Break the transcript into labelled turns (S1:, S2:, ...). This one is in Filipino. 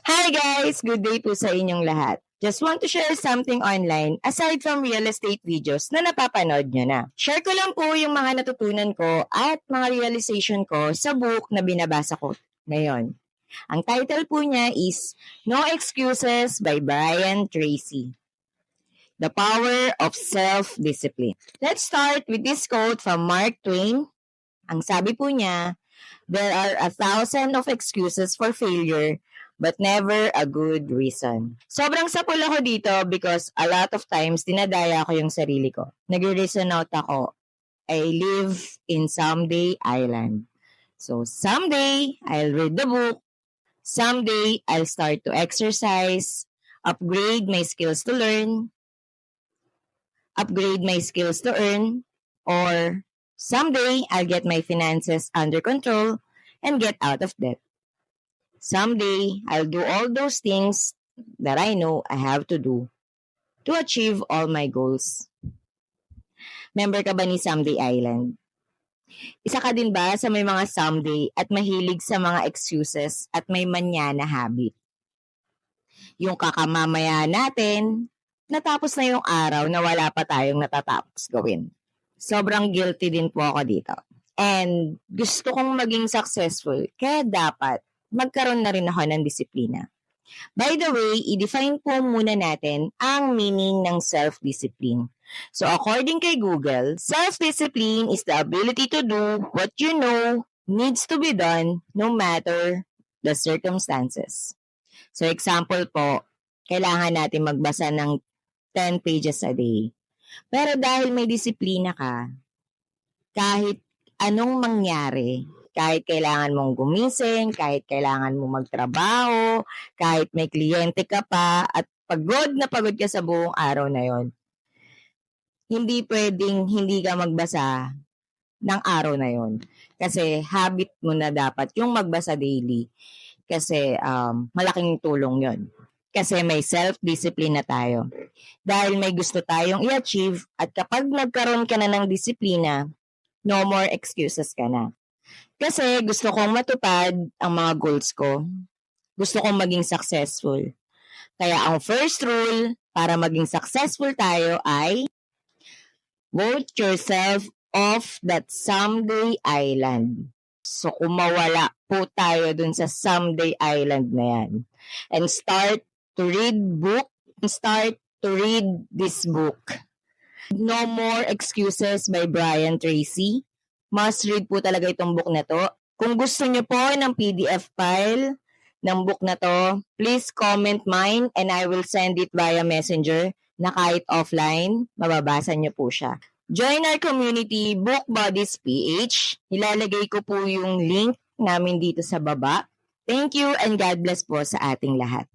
S1: Hi guys! Good day po sa inyong lahat. Just want to share something online aside from real estate videos na napapanood nyo na. Share ko lang po yung mga natutunan ko at mga realization ko sa book na binabasa ko ngayon. Ang title po niya is No Excuses by Brian Tracy. The Power of Self-Discipline. Let's start with this quote from Mark Twain. Ang sabi po niya, there are 1,000 of excuses for failure but never a good reason. Sobrang sapul ako dito because a lot of times dinadaya ko yung sarili ko. Nag-reason out ako. I live in Someday Island. So someday, I'll read the book. Someday, I'll start to exercise, upgrade my skills to learn, upgrade my skills to earn, or someday, I'll get my finances under control and get out of debt. Someday, I'll do all those things that I know I have to do to achieve all my goals. Member ka ba ni Someday Island? Isa ka din ba sa may mga someday at mahilig sa mga excuses at may manyana habit? Yung kakamamaya natin, natapos na yung araw na wala pa tayong natatapos gawin. Sobrang guilty din po ako dito. And gusto kong maging successful, kaya dapat magkaroon na rin ako ng disiplina. By the way, i-define po muna natin ang meaning ng self-discipline. So according kay Google, self-discipline is the ability to do what you know needs to be done no matter the circumstances. So example po, kailangan natin magbasa ng 10 pages a day. Pero dahil may disiplina ka, kahit anong mangyari, kahit kailangan mong gumising, kahit kailangan mong magtrabaho, kahit may kliyente ka pa, at pagod na pagod ka sa buong araw na yon, hindi pwedeng hindi ka magbasa ng araw na yon. Kasi habit mo na dapat yung magbasa daily. Kasi malaking tulong yon. Kasi may self-discipline na tayo. Dahil may gusto tayong i-achieve at kapag nagkaroon ka na ng disiplina, no more excuses ka na. Kasi gusto kong matupad ang mga goals ko. Gusto kong maging successful. Kaya ang first rule para maging successful tayo ay vote yourself off that someday island. So kung mawala po tayo dun sa someday island na yan. And start to read this book. No More Excuses by Brian Tracy. Must read po talaga itong book na to. Kung gusto nyo po ng PDF file ng book na to, please comment mine and I will send it via messenger na kahit offline, mababasa nyo po siya. Join our community, Book Buddies PH. Ilalagay ko po yung link namin dito sa baba. Thank you and God bless po sa ating lahat.